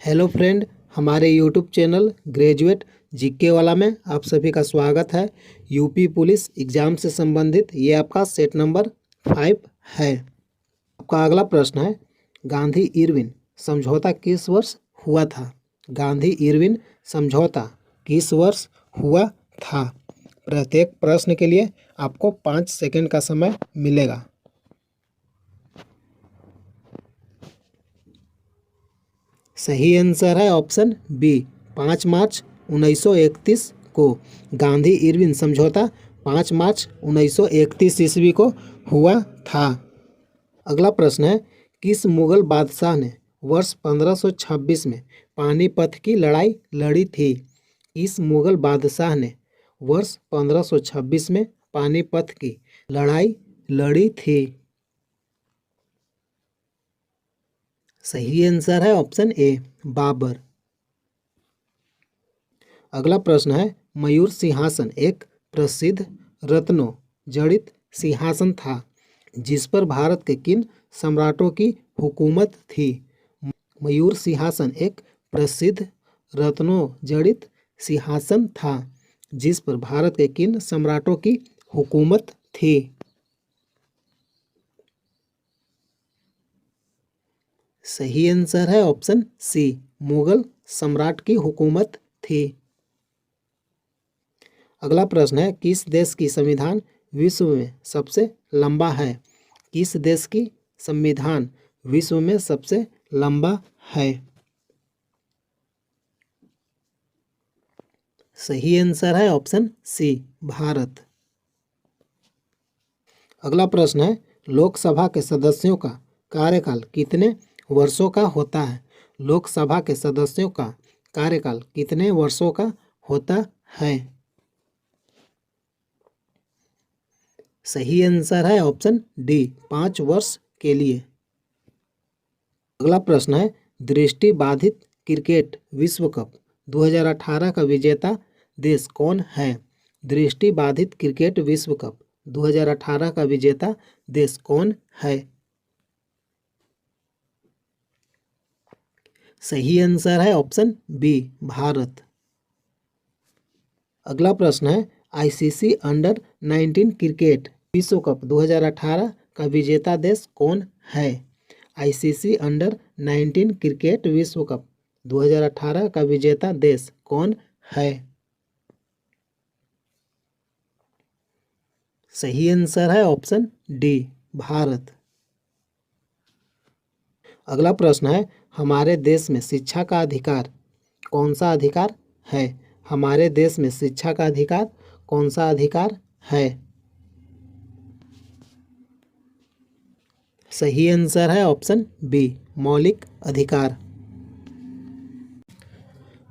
Hello friend, हमारे YouTube channel graduate GK वाला में आप सभी का स्वागत है। यूपी पुलिस एग्ज़ाम से संबंधित ये आपका सेट नंबर 5 है। आपका अगला प्रश्न है, गांधी इरविन समझौता किस वर्ष हुआ था? गांधी इरविन समझौता किस वर्ष हुआ था? प्रत्येक प्रश्न के लिए आपको 5 सेकंड का समय मिलेगा। सही आंसर है ऑप्शन बी, 5 मार्च 1931 को। गांधी इरविन समझौता 5 मार्च 1931 ईस्वी को हुआ था। अगला प्रश्न है, किस मुगल बादशाह ने वर्ष 1526 में पानीपत की लड़ाई लड़ी थी? इस मुगल बादशाह ने वर्ष 1526 में पानीपत की लड़ाई लड़ी थी। सही आंसर है ऑप्शन ए, बाबर। अगला प्रश्न है, मयूर सिंहासन एक प्रसिद्ध रत्नों जड़ित सिंहासन था जिस पर भारत के किन सम्राटों की हुकूमत थी? मयूर सिंहासन एक प्रसिद्ध रत्नों जड़ित सिंहासन था जिस पर भारत के किन सम्राटों की हुकूमत थी? सही आंसर है ऑप्शन सी, मुगल सम्राट की हुकूमत थी। अगला प्रश्न है, किस देश की संविधान विश्व में सबसे लंबा है? किस देश की संविधान विश्व में सबसे लंबा है? सही आंसर है ऑप्शन सी, भारत। अगला प्रश्न है, लोकसभा के सदस्यों का कार्यकाल कितने वर्षों का होता है? लोकसभा के सदस्यों का कार्यकाल कितने वर्षों का होता है? सही आंसर है ऑप्शन डी, 5 वर्ष के लिए। अगला प्रश्न है, दृष्टिबाधित क्रिकेट विश्व कप 2018 का विजेता देश कौन है? दृष्टिबाधित क्रिकेट विश्व कप 2018 का विजेता देश कौन है? सही आंसर है ऑप्शन बी, भारत। अगला प्रश्न है, आईसीसी अंडर 19 क्रिकेट विश्व कप 2018 का विजेता देश कौन है? आईसीसी अंडर 19 क्रिकेट विश्व कप 2018 का विजेता देश कौन है? सही आंसर है ऑप्शन डी, भारत। अगला प्रश्न है, हमारे देश में शिक्षा का अधिकार कौन सा अधिकार है? हमारे देश में शिक्षा का अधिकार कौन सा अधिकार है? सही आंसर है ऑप्शन बी, मौलिक अधिकार।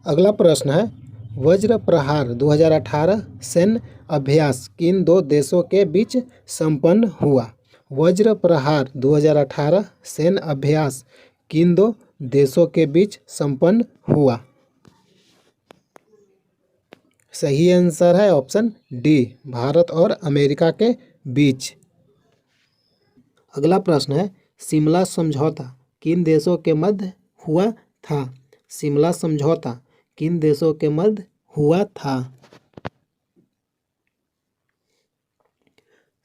अगला प्रश्न है, वज्र प्रहार 2018 सैन्य अभ्यास किन दो देशों के बीच संपन्न हुआ? वज्र प्रहार 2018 सैन्य अभ्यास किन दो देशों के बीच संपन्न हुआ? सही आंसर है ऑप्शन डी, भारत और अमेरिका के बीच। अगला प्रश्न है, शिमला समझौता किन देशों के मध्य हुआ था? शिमला समझौता किन देशों के मध्य हुआ था?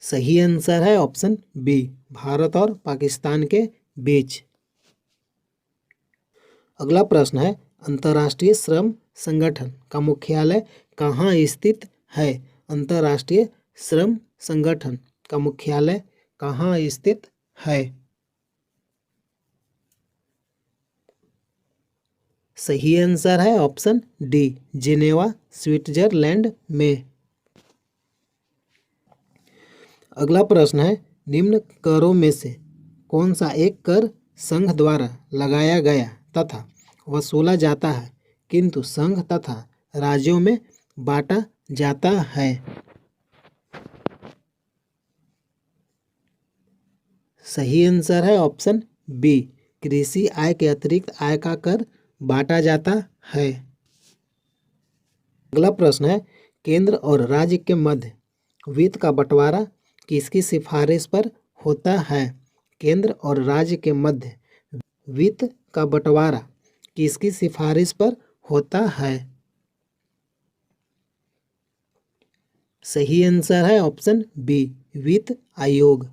सही आंसर है ऑप्शन बी, भारत और पाकिस्तान के बीच। अगला प्रश्न है, अंतर्राष्ट्रीय श्रम संगठन का मुख्यालय कहाँ स्थित है? अंतर्राष्ट्रीय श्रम संगठन का मुख्यालय कहाँ स्थित है? सही आंसर है ऑप्शन डी, जिनेवा स्विट्जरलैंड में। अगला प्रश्न है, निम्न करों में से कौन सा एक कर संघ द्वारा लगाया गया तथा वसूला जाता है किंतु संघ तथा राज्यों में बांटा जाता है? सही आंसर है ऑप्शन बी, कृषि आय के अतिरिक्त आय का कर बांटा जाता है। अगला प्रश्न है, केंद्र और राज्य के मध्य वित्त का बंटवारा किसकी सिफारिश पर होता है? केंद्र और राज्य के मध्य वित्त का बंटवारा किसकी सिफारिश पर होता है? सही आंसर है ऑप्शन बी, वित्त आयोग।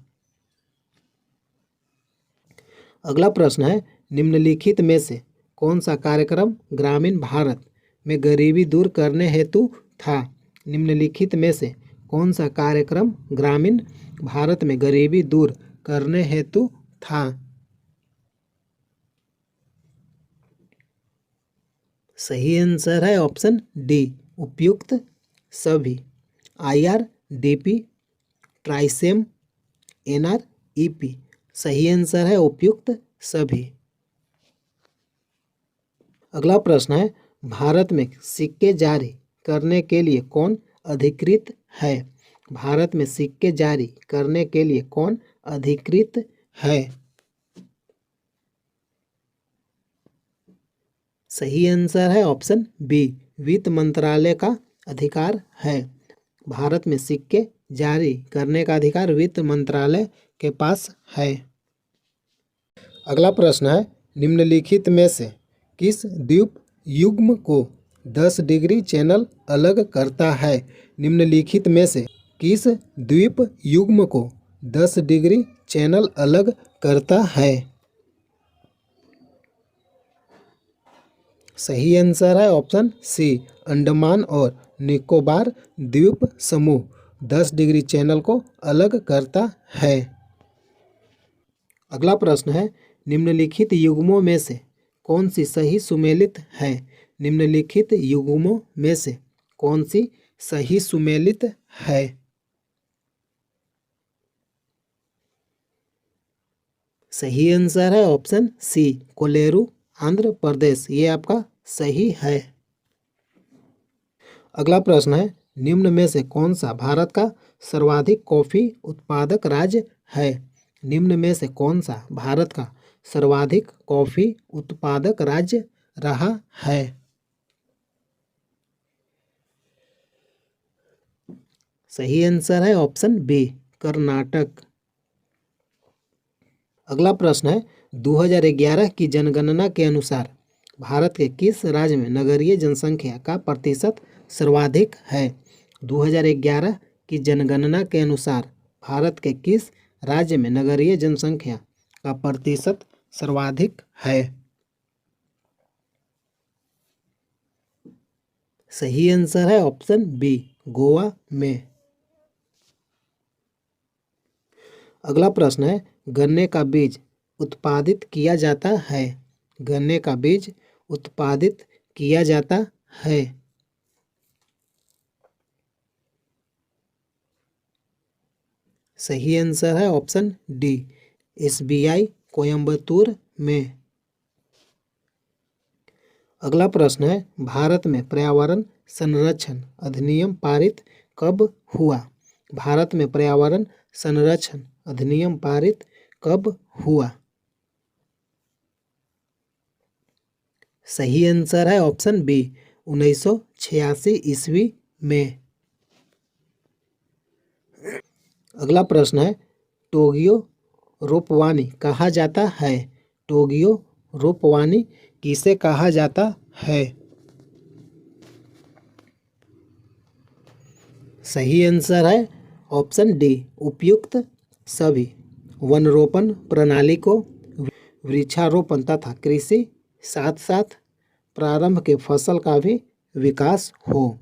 अगला प्रश्न है, निम्नलिखित में से कौन सा कार्यक्रम ग्रामीण भारत में गरीबी दूर करने हेतु था? निम्नलिखित में से कौन सा कार्यक्रम ग्रामीण भारत में गरीबी दूर करने हेतु था? सही आंसर है ऑप्शन डी, उपयुक्त सभी। IRDP, ट्राइसेम, NREP। सही आंसर है उपयुक्त सभी। अगला प्रश्न है, भारत में सिक्के जारी करने के लिए कौन अधिकृत है? भारत में सिक्के जारी करने के लिए कौन अधिकृत है? सही आंसर है ऑप्शन बी, वित्त मंत्रालय का अधिकार है। भारत में सिक्के जारी करने का अधिकार वित्त मंत्रालय के पास है। अगला प्रश्न है, निम्नलिखित में से किस द्वीप युग्म को 10 डिग्री चैनल अलग करता है? निम्नलिखित में से किस द्वीप युग्म को 10 डिग्री चैनल अलग करता है? सही आंसर है ऑप्शन सी, अंडमान और निकोबार द्वीप समूह 10 डिग्री चैनल को अलग करता है। अगला प्रश्न है, निम्नलिखित युग्मों में से कौन सी सही सुमेलित है? निम्नलिखित युग्मों में से कौन सी सही सुमेलित है? सही आंसर है ऑप्शन सी, कोलेरू आंध्र प्रदेश। ये आपका सही है। अगला प्रश्न है, निम्न में से कौन सा भारत का सर्वाधिक कॉफी उत्पादक राज्य है? निम्न में से कौन सा भारत का सर्वाधिक कॉफी उत्पादक राज्य रहा है? सही आंसर है ऑप्शन बी, कर्नाटक। अगला प्रश्न है, 2011 की जनगणना के अनुसार भारत के किस राज्य में नगरीय जनसंख्या का प्रतिशत सर्वाधिक है? 2011 की जनगणना के अनुसार भारत के किस राज्य में नगरीय जनसंख्या का प्रतिशत सर्वाधिक है? सही आंसर है ऑप्शन बी, गोवा में। अगला प्रश्न है, गन्ने का बीज उत्पादित किया जाता है। गन्ने का बीज उत्पादित किया जाता है। सही आंसर है ऑप्शन डी, SBI कोयम्बतूर में। अगला प्रश्न है, भारत में पर्यावरण संरक्षण अधिनियम पारित कब हुआ? भारत में पर्यावरण संरक्षण अधिनियम पारित कब हुआ? सही आंसर है ऑप्शन बी, 1986 ईस्वी में। अगला प्रश्न है, टोगियो रोपवानी कहा जाता है। टोगियो रोपवानी किसे कहा जाता है? सही आंसर है ऑप्शन डी, उपयुक्त सभी। वनरोपण प्रणाली को वृक्षारोपण तथा कृषि साथ साथ प्रारंभ के फसल का भी विकास हो।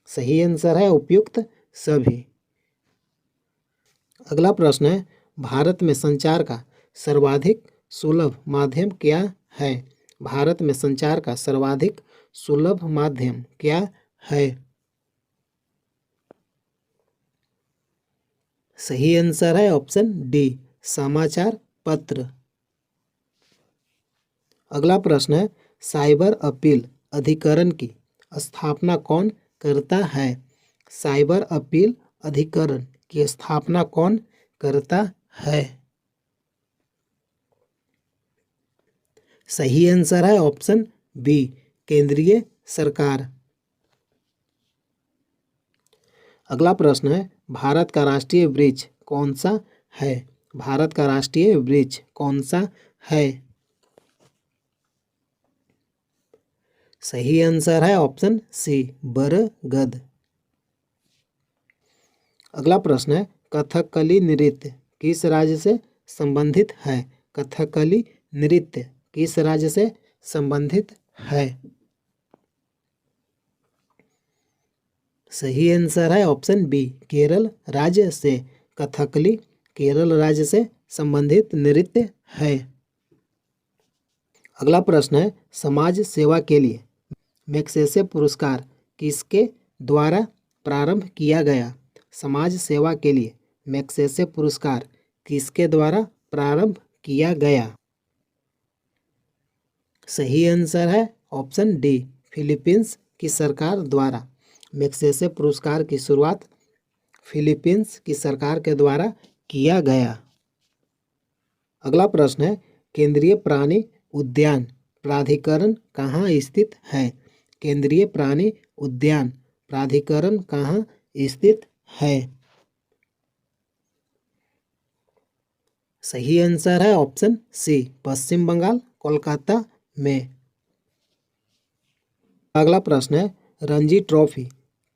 सही आंसर है उपयुक्त सभी। अगला प्रश्न है, भारत में संचार का सर्वाधिक सुलभ माध्यम क्या है? भारत में संचार का सर्वाधिक सुलभ माध्यम क्या है? सही आंसर है ऑप्शन डी, समाचार पत्र। अगला प्रश्न है, साइबर अपील अधिकरण की स्थापना कौन करता है? साइबर अपील अधिकरण की स्थापना कौन करता है? सही आंसर है ऑप्शन बी, केंद्रीय सरकार। अगला प्रश्न है, भारत का राष्ट्रीय वृक्ष कौन सा है? भारत का राष्ट्रीय वृक्ष कौन सा है? सही आंसर है ऑप्शन सी बरगद। अगला प्रश्न है कथकली नृत्य किस राज्य से संबंधित है। कथकली नृत्य किस राज्य से संबंधित है। सही आंसर है ऑप्शन बी केरल राज्य से। कथकली केरल राज्य से संबंधित नृत्य है। अगला प्रश्न है समाज सेवा के लिए मैग्सेसे पुरस्कार किसके द्वारा प्रारंभ किया गया। समाज सेवा के लिए मैग्सेसे पुरस्कार किसके द्वारा प्रारंभ किया गया। सही आंसर है ऑप्शन डी फिलीपींस की सरकार द्वारा। मैग्सेसे पुरस्कार की शुरुआत फिलीपींस की सरकार के द्वारा किया गया। अगला प्रश्न है केंद्रीय प्राणी उद्यान प्राधिकरण कहाँ स्थित है। केंद्रीय प्राणी उद्यान प्राधिकरण कहाँ स्थित है। सही आंसर है ऑप्शन सी पश्चिम बंगाल कोलकाता में। अगला प्रश्न है रणजी ट्रॉफी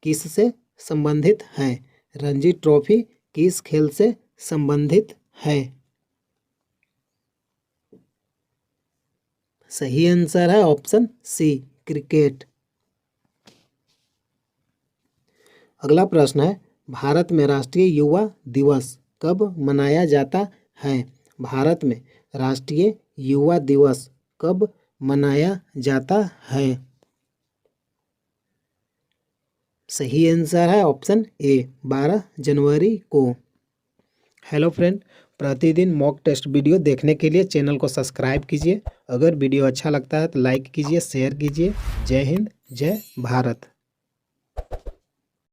किससे संबंधित है। रणजी ट्रॉफी किस खेल से संबंधित है। सही आंसर है ऑप्शन सी क्रिकेट। अगला प्रश्न है भारत में राष्ट्रीय युवा दिवस कब मनाया जाता है। भारत में राष्ट्रीय युवा दिवस कब मनाया जाता है। सही आंसर है ऑप्शन ए 12 जनवरी को। हेलो फ्रेंड, प्रतिदिन मॉक टेस्ट वीडियो देखने के लिए चैनल को सब्सक्राइब कीजिए। अगर वीडियो अच्छा लगता है तो लाइक कीजिए, शेयर कीजिए। जय हिंद, जय भारत।